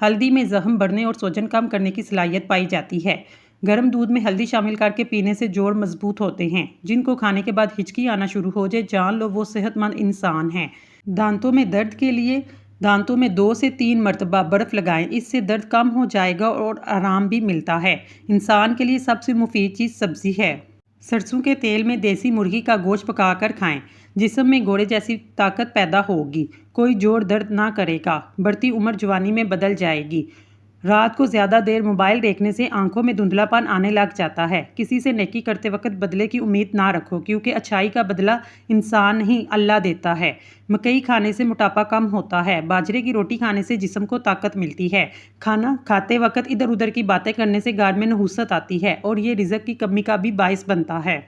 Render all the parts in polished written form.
ہلدی میں زخم بڑھنے اور سوجن کم کرنے کی صلاحیت پائی جاتی ہے۔ گرم دودھ میں ہلدی شامل کر کے پینے سے جوڑ مضبوط ہوتے ہیں۔ جن کو کھانے کے بعد ہچکی آنا شروع ہو جائے جان لو وہ صحت مند انسان ہیں۔ دانتوں میں درد کے لیے دانتوں میں 2 سے 3 مرتبہ برف لگائیں، اس سے درد کم ہو جائے گا اور آرام بھی ملتا ہے۔ انسان کے لیے سب سے مفید چیز سبزی ہے۔ سرسوں کے تیل میں دیسی مرغی کا گوشت پکا کر کھائیں، جسم میں گھوڑے جیسی طاقت پیدا ہوگی، کوئی جوڑ درد نہ کرے گا، بڑھتی عمر جوانی میں بدل جائے گی۔ رات کو زیادہ دیر موبائل دیکھنے سے آنکھوں میں دھندلا پن آنے لگ جاتا ہے۔ کسی سے نیکی کرتے وقت بدلے کی امید نہ رکھو، کیونکہ اچھائی کا بدلہ انسان نہیں اللہ دیتا ہے۔ مکئی کھانے سے موٹاپا کم ہوتا ہے، باجرے کی روٹی کھانے سے جسم کو طاقت ملتی ہے۔ کھانا کھاتے وقت ادھر ادھر کی باتیں کرنے سے گھر میں نحوست آتی ہے اور یہ رزق کی کمی کا بھی باعث بنتا ہے۔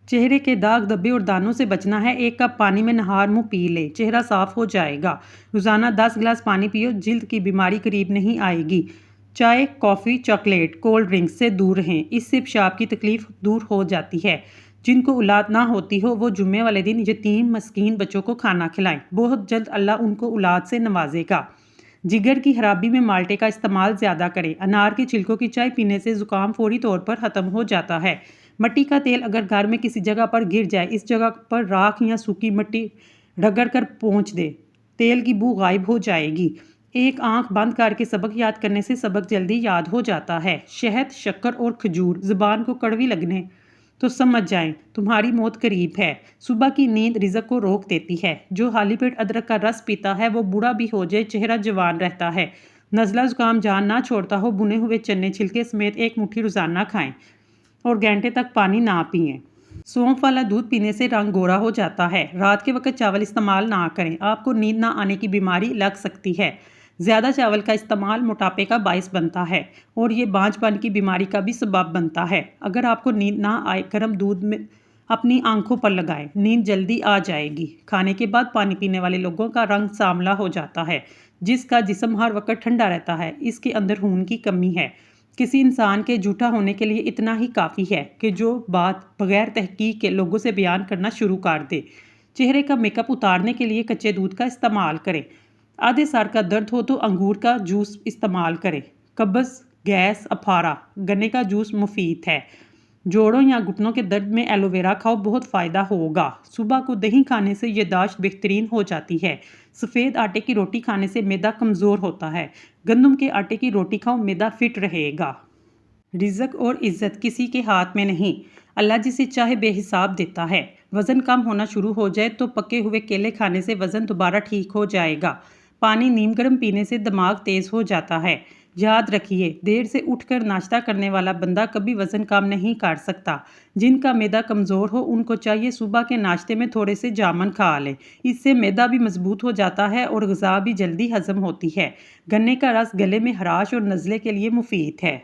چہرے کے داغ دھبے اور دانوں سے بچنا ہے، 1 کپ پانی میں نہار منہ پی لیں، چہرہ صاف ہو جائے گا۔ روزانہ 10 گلاس پانی پیو، جلد کی بیماری قریب نہیں آئے گی۔ چائے، کافی، چاکلیٹ، کولڈ ڈرنکس سے دور رہیں، اس سے پیشاب کی تکلیف دور ہو جاتی ہے۔ جن کو اولاد نہ ہوتی ہو وہ جمعے والے دن یتیم مسکین بچوں کو کھانا کھلائیں، بہت جلد اللہ ان کو اولاد سے نوازے گا۔ جگر کی خرابی میں مالٹے کا استعمال زیادہ کریں، انار کے چھلکوں کی چائے پینے سے زکام فوری طور پر ختم ہو جاتا ہے۔ مٹی کا تیل اگر گھر میں کسی جگہ پر گر جائے، اس جگہ پر راکھ یا سوکھی مٹی رگڑ کر پونچھ دے، تیل کی بو غائب ہو جائے گی۔ ایک آنکھ بند کر کے سبق یاد کرنے سے سبق جلدی یاد ہو جاتا ہے۔ شہد، شکر اور کھجور زبان کو کڑوی لگنے تو سمجھ جائیں تمہاری موت قریب ہے۔ صبح کی نیند رزق کو روک دیتی ہے۔ جو خالی پیٹ ادرک کا رس پیتا ہے وہ بوڑھا بھی ہو جائے چہرہ جوان رہتا ہے۔ نزلہ زکام جان نہ چھوڑتا ہو، بنے ہوئے چنے چھلکے سمیت 1 مٹھی روزانہ کھائیں اور گھنٹے تک پانی نہ پئیں۔ سونف والا دودھ پینے سے رنگ گورا ہو جاتا ہے۔ رات کے وقت چاول استعمال نہ کریں، آپ کو نیند نہ آنے کی بیماری لگ سکتی ہے۔ زیادہ چاول کا استعمال موٹاپے کا باعث بنتا ہے اور یہ بانجھ پن کی بیماری کا بھی سبب بنتا ہے۔ اگر آپ کو نیند نہ آئے، گرم دودھ میں اپنی آنکھوں پر لگائیں، نیند جلدی آ جائے گی۔ کھانے کے بعد پانی پینے والے لوگوں کا رنگ سانولا ہو جاتا ہے، جس کا جسم ہر وقت ٹھنڈا رہتا ہے، اس کے اندر خون کی کمی ہے۔ کسی انسان کے جھوٹا ہونے کے لیے اتنا ہی کافی ہے کہ جو بات بغیر تحقیق کے لوگوں سے بیان کرنا شروع کر دے۔ چہرے کا میک اپ اتارنے کے لیے کچے دودھ کا استعمال کریں۔ آدھے سر کا درد ہو تو انگور کا جوس استعمال کریں۔ قبض، گیس، اپھارا، گنے کا جوس مفید ہے۔ جوڑوں یا گھٹنوں کے درد میں ایلو ویرا کھاؤ، بہت فائدہ ہوگا۔ صبح کو دہی کھانے سے یادداشت بہترین ہو جاتی ہے۔ سفید آٹے کی روٹی کھانے سے معدہ کمزور ہوتا ہے۔ گندم کے آٹے کی روٹی کھاؤ، معدہ فٹ رہے گا۔ رزق اور عزت کسی کے ہاتھ میں نہیں، اللہ جسے چاہے بے حساب دیتا ہے۔ وزن کم ہونا شروع ہو جائے تو پکے ہوئے کیلے کھانے سے وزن دوبارہ ٹھیک ہو جائے گا۔ پانی نیم گرم پینے سے دماغ تیز ہو جاتا ہے۔ یاد رکھیے، دیر سے اٹھ کر ناشتہ کرنے والا بندہ کبھی وزن کم نہیں کر سکتا۔ جن کا معدہ کمزور ہو ان کو چاہیے صبح کے ناشتے میں تھوڑے سے جامن کھا لیں، اس سے معدہ بھی مضبوط ہو جاتا ہے اور غذا بھی جلدی ہضم ہوتی ہے۔ گنے کا رس گلے میں خراش اور نزلے کے لیے مفید ہے۔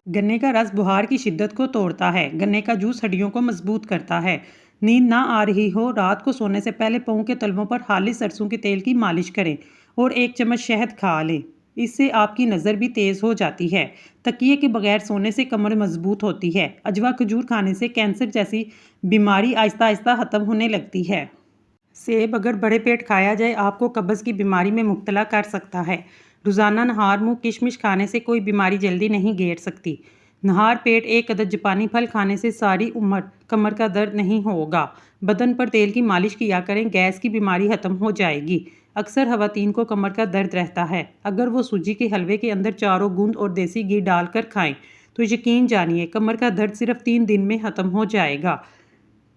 گنے کا رس بخار کی شدت کو توڑتا ہے۔ گنے کا جوس ہڈیوں کو مضبوط کرتا ہے۔ نیند نہ آ رہی ہو، رات کو سونے سے پہلے پاؤں کے تلووں پر خالص سرسوں کے تیل کی مالش کریں اور 1 چمچ شہد کھا لیں، اس سے آپ کی نظر بھی تیز ہو جاتی ہے۔ تکیے کے بغیر سونے سے کمر مضبوط ہوتی ہے۔ اجوا کھجور کھانے سے کینسر جیسی بیماری آہستہ آہستہ ختم ہونے لگتی ہے۔ سیب اگر بڑے پیٹ کھایا جائے آپ کو قبض کی بیماری میں مبتلا کر سکتا ہے۔ روزانہ نہار منہ کشمش کھانے سے کوئی بیماری جلدی نہیں گھیر سکتی۔ نہار پیٹ 1 عدد جاپانی پھل کھانے سے ساری عمر کمر کا درد نہیں ہوگا۔ بدن پر تیل کی مالش کیا کریں، گیس کی بیماری ختم ہو جائے گی۔ اکثر خواتین کو کمر کا درد رہتا ہے، اگر وہ سوجی کے حلوے کے اندر چاروں گوند اور دیسی گھی ڈال کر کھائیں تو یقین جانیے کمر کا درد صرف 3 دن میں ختم ہو جائے گا۔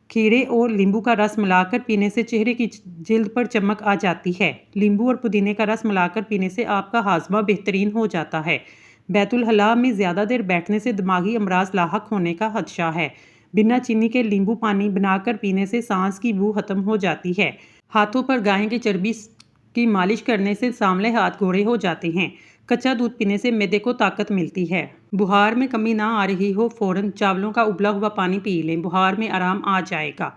کھیرے اور لیمبو کا رس ملا کر پینے سے چہرے کی جلد پر چمک آ جاتی ہے۔ لیمبو اور پودینے کا رس ملا کر پینے سے آپ کا ہاضمہ بہترین ہو جاتا ہے۔ بیت الخلاء میں زیادہ دیر بیٹھنے سے دماغی امراض لاحق ہونے کا خدشہ ہے۔ بنا چینی کے لیمبو پانی بنا کر پینے سے سانس کی بو ختم ہو جاتی ہے۔ ہاتھوں پر گائے کی چربی کی مالش کرنے سے سانولے ہاتھ گھوڑے ہو جاتے ہیں۔ کچا دودھ پینے سے معدے کو طاقت ملتی ہے۔ بخار میں کمی نہ آ رہی ہو، فوراً چاولوں کا ابلا ہوا پانی پی لیں، بخار میں آرام آ جائے گا۔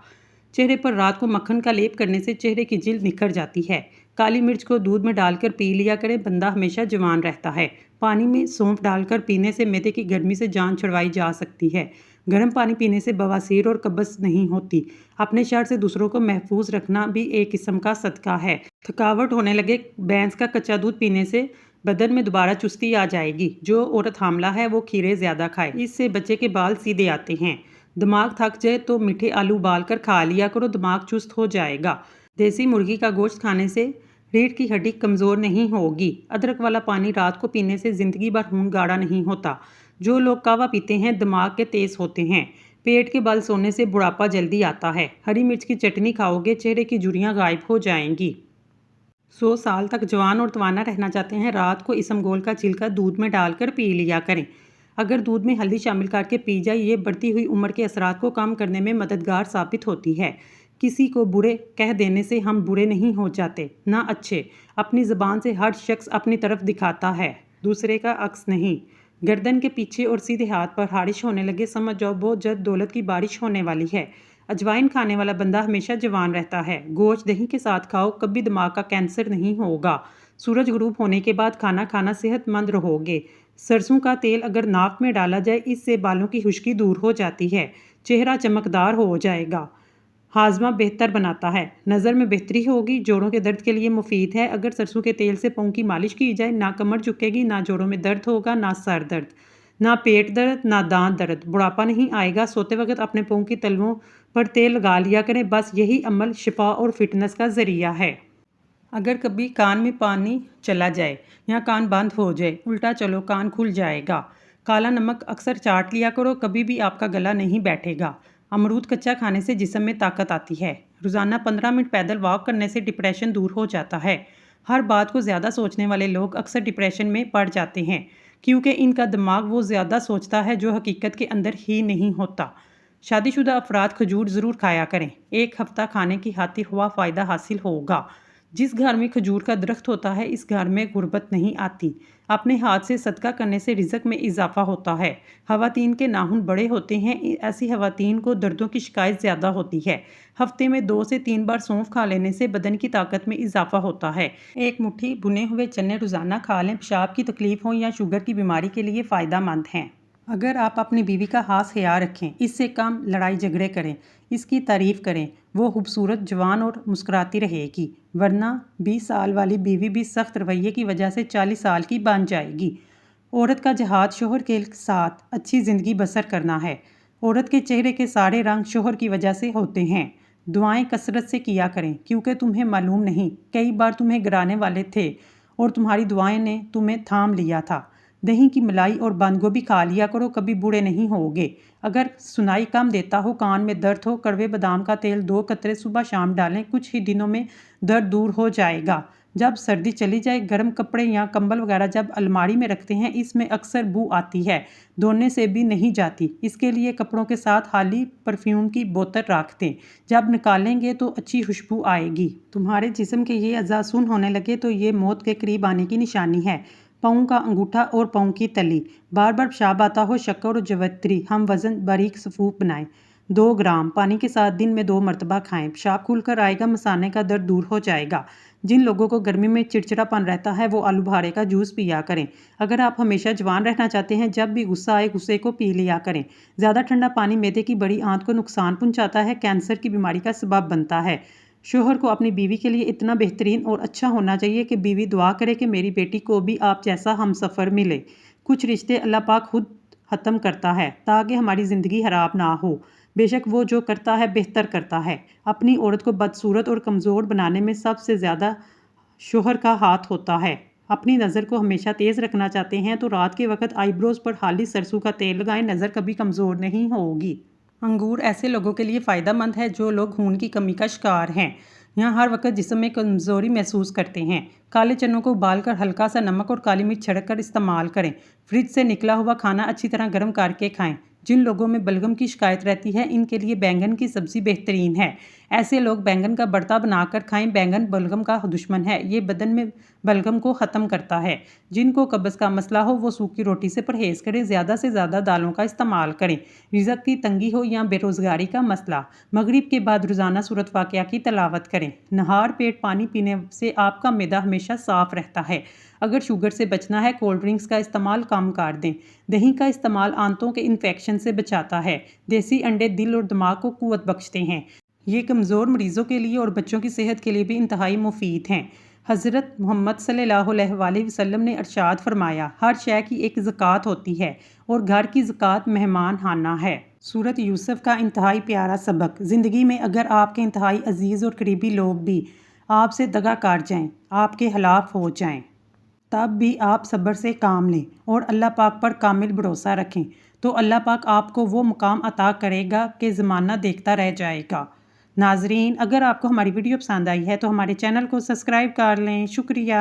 چہرے پر رات کو مکھن کا لیپ کرنے سے چہرے کی جلد نکھر جاتی ہے۔ کالی مرچ کو دودھ میں ڈال کر پی لیا کریں، بندہ ہمیشہ جوان رہتا ہے۔ پانی میں سونف ڈال کر پینے سے معدے کی گرمی سے جان چھڑوائی جا سکتی ہے۔ گرم پانی پینے سے بواسیر اور قبض نہیں ہوتی۔ اپنے شر سے دوسروں کو محفوظ رکھنا بھی ایک قسم کا صدقہ ہے۔ تھکاوٹ ہونے لگے، بھینس کا کچا دودھ پینے سے بدن میں دوبارہ چستی آ جائے گی۔ جو عورت حاملہ ہے وہ کھیرے زیادہ کھائے، اس سے بچے کے بال سیدھے آتے ہیں۔ دماغ تھک جائے تو میٹھے آلو ابال کر کھا لیا کرو، دماغ چست ہو جائے گا۔ دیسی مرغی کا گوشت کھانے سے ریڑھ کی ہڈی کمزور نہیں ہوگی۔ ادرک والا پانی رات کو پینے سے زندگی بھر خون گاڑھا نہیں ہوتا۔ جو لوگ قہوہ پیتے ہیں دماغ کے تیز ہوتے ہیں۔ پیٹ کے بل سونے سے بڑھاپا جلدی آتا ہے۔ ہری مرچ کی چٹنی کھاؤ گے چہرے کی جھریاں غائب ہو جائیں گی۔ 100 سال تک جوان اور توانا رہنا چاہتے ہیں، رات کو اسمگول کا چھلکا دودھ میں ڈال کر پی لیا کریں۔ اگر دودھ میں ہلدی شامل کر کے پی جائے، یہ بڑھتی ہوئی عمر کے اثرات کو کم کرنے میں مددگار ثابت ہوتی ہے۔ کسی کو برے کہہ دینے سے ہم برے نہیں ہو جاتے، نہ اچھے۔ اپنی زبان سے ہر شخص اپنی طرف دکھاتا ہے، دوسرے کا عکس نہیں۔ گردن کے پیچھے اور سیدھے ہاتھ پر خارش ہونے لگے، سمجھ جاؤ بہت جلد دولت کی بارش ہونے والی ہے۔ اجوائن کھانے والا بندہ ہمیشہ جوان رہتا ہے۔ گوشت دہی کے ساتھ کھاؤ، کبھی دماغ کا کینسر نہیں ہوگا۔ سورج غروب ہونے کے بعد کھانا کھانا صحت مند رہو گے۔ سرسوں کا تیل اگر ناک میں ڈالا جائے، اس سے بالوں کی خشکی دور ہو جاتی ہے، چہرہ چمکدار ہو جائے گا، ہاضمہ بہتر بناتا ہے، نظر میں بہتری ہوگی، جوڑوں کے درد کے لیے مفید ہے۔ اگر سرسوں کے تیل سے پاؤں کی مالش کی جائے، نہ کمر جھکے گی، نہ جوڑوں میں درد ہوگا، نہ سر درد، نہ پیٹ درد، نہ دانت درد، بڑھاپا نہیں آئے گا۔ سوتے وقت اپنے پاؤں کی تلوؤں پر تیل لگا لیا کریں، بس یہی عمل شفا اور فٹنس کا ذریعہ ہے۔ اگر کبھی کان میں پانی چلا جائے یا کان بند ہو جائے، الٹا چلو کان کھل جائے گا۔ کالا نمک اکثر چاٹ لیا کرو، کبھی بھی آپ کا گلا نہیں بیٹھے گا۔ امرود کچا کھانے سے جسم میں طاقت آتی ہے۔ روزانہ 15 منٹ پیدل واک کرنے سے ڈپریشن دور ہو جاتا ہے۔ ہر بات کو زیادہ سوچنے والے لوگ اکثر ڈپریشن میں پڑ جاتے ہیں، کیونکہ ان کا دماغ وہ زیادہ سوچتا ہے جو حقیقت کے اندر ہی نہیں ہوتا۔ شادی شدہ افراد کھجور ضرور کھایا کریں، ایک ہفتہ کھانے کی خاطر ہوا فائدہ حاصل ہوگا۔ جس گھر میں کھجور کا درخت ہوتا ہے، اس گھر میں غربت نہیں آتی۔ اپنے ہاتھ سے صدقہ کرنے سے رزق میں اضافہ ہوتا ہے۔ خواتین کے ناخن بڑے ہوتے ہیں، ایسی خواتین کو دردوں کی شکایت زیادہ ہوتی ہے۔ ہفتے میں 2 سے 3 بار سونف کھا لینے سے بدن کی طاقت میں اضافہ ہوتا ہے۔ ایک مٹھی بھنے ہوئے چنے روزانہ کھا لیں، پیشاب کی تکلیف ہو یا شوگر کی بیماری کے لیے فائدہ مند ہیں۔ اگر آپ اپنی بیوی کا خاص خیال رکھیں، اس سے کم لڑائی جھگڑے کریں، اس کی تعریف کریں، وہ خوبصورت، جوان اور مسکراتی رہے گی، ورنہ 20 سال والی بیوی بھی سخت رویے کی وجہ سے 40 سال کی بن جائے گی۔ عورت کا جہاد شوہر کے ساتھ اچھی زندگی بسر کرنا ہے۔ عورت کے چہرے کے سارے رنگ شوہر کی وجہ سے ہوتے ہیں۔ دعائیں کثرت سے کیا کریں، کیونکہ تمہیں معلوم نہیں، کئی بار تمہیں گرانے والے تھے اور تمہاری دعائیں نے تمہیں تھام لیا تھا۔ دہی کی ملائی اور بند گوبھی کھا لیا کرو، کبھی بوڑھے نہیں ہوگے۔ اگر سنائی کم دیتا ہو، کان میں درد ہو، کڑوے بادام کا تیل 2 قطرے صبح شام ڈالیں، کچھ ہی دنوں میں درد دور ہو جائے گا۔ جب سردی چلی جائے، گرم کپڑے یا کمبل وغیرہ جب الماری میں رکھتے ہیں، اس میں اکثر بو آتی ہے، دھونے سے بھی نہیں جاتی۔ اس کے لیے کپڑوں کے ساتھ خالی پرفیوم کی بوتل رکھ دیں، جب نکالیں گے تو اچھی خوشبو آئے گی۔ تمہارے جسم کے یہ اعضاء سن ہونے لگے تو یہ موت کے قریب آنے کی نشانی ہے۔ پاؤں کا انگوٹھا اور پاؤں کی تلی، بار بار پیشاب آتا ہو، شکر اور جوتری، ہم وزن باریک صفوف بنائیں، 2 گرام پانی کے ساتھ دن میں 2 مرتبہ کھائیں، پیشاب کھل کر آئے گا، مثانے کا درد دور ہو جائے گا۔ جن لوگوں کو گرمی میں چڑچڑا پن رہتا ہے، وہ آلو بخارے کا جوس پیا کریں۔ اگر آپ ہمیشہ جوان رہنا چاہتے ہیں، جب بھی غصہ آئے غصے کو پی لیا کریں۔ زیادہ ٹھنڈا پانی معدے کی بڑی آنت کو نقصان پہنچاتا ہے، کینسر کی بیماری کا سبب بنتا ہے۔ شوہر کو اپنی بیوی کے لیے اتنا بہترین اور اچھا ہونا چاہیے کہ بیوی دعا کرے کہ میری بیٹی کو بھی آپ جیسا ہمسفر ملے۔ کچھ رشتے اللہ پاک خود ختم کرتا ہے تاکہ ہماری زندگی خراب نہ ہو۔ بے شک وہ جو کرتا ہے بہتر کرتا ہے۔ اپنی عورت کو بدصورت اور کمزور بنانے میں سب سے زیادہ شوہر کا ہاتھ ہوتا ہے۔ اپنی نظر کو ہمیشہ تیز رکھنا چاہتے ہیں تو رات کے وقت آئی بروز پر خالی سرسوں کا تیل لگائیں، نظر کبھی کمزور نہیں ہوگی۔ انگور ایسے لوگوں کے لیے فائدہ مند ہے جو لوگ خون کی کمی کا شکار ہیں یا ہر وقت جسم میں کمزوری محسوس کرتے ہیں۔ کالے چنوں کو ابال کر ہلکا سا نمک اور کالی مرچ چھڑک کر استعمال کریں۔ فریج سے نکلا ہوا کھانا اچھی طرح گرم کر کے کھائیں۔ جن لوگوں میں بلغم کی شکایت رہتی ہے، ان کے لیے بینگن کی سبزی بہترین ہے۔ ایسے لوگ بینگن کا بھرتا بنا کر کھائیں، بینگن بلغم کا دشمن ہے، یہ بدن میں بلغم کو ختم کرتا ہے۔ جن کو قبض کا مسئلہ ہو وہ سوکھی روٹی سے پرہیز کریں، زیادہ سے زیادہ دالوں کا استعمال کریں۔ رزق کی تنگی ہو یا بے روزگاری کا مسئلہ، مغرب کے بعد روزانہ سورۃ واقعہ کی تلاوت کریں۔ نہار پیٹ پانی پینے سے آپ کا معدہ ہمیشہ صاف رہتا ہے۔ اگر شوگر سے بچنا ہے، کولڈ ڈرنکس کا استعمال کم کر دیں۔ دہی کا استعمال آنتوں کے انفیکشن سے بچاتا ہے۔ دیسی انڈے دل اور دماغ کو قوت بخشتے ہیں۔ یہ کمزور مریضوں کے لیے اور بچوں کی صحت کے لیے بھی انتہائی مفید ہیں۔ حضرت محمد صلی اللہ علیہ وآلہ وسلم نے ارشاد فرمایا، ہر شے کی ایک زکوٰۃ ہوتی ہے اور گھر کی زکوٰۃ مہمان خانہ ہے۔ سورۃ یوسف کا انتہائی پیارا سبق۔ زندگی میں اگر آپ کے انتہائی عزیز اور قریبی لوگ بھی آپ سے دغا کر جائیں، آپ کے خلاف ہو جائیں، تب بھی آپ صبر سے کام لیں اور اللہ پاک پر کامل بھروسہ رکھیں، تو اللہ پاک آپ کو وہ مقام عطا کرے گا کہ زمانہ دیکھتا رہ جائے گا۔ ناظرین، اگر آپ کو ہماری ویڈیو پسند آئی ہے تو ہمارے چینل کو سبسکرائب کر لیں۔ شکریہ۔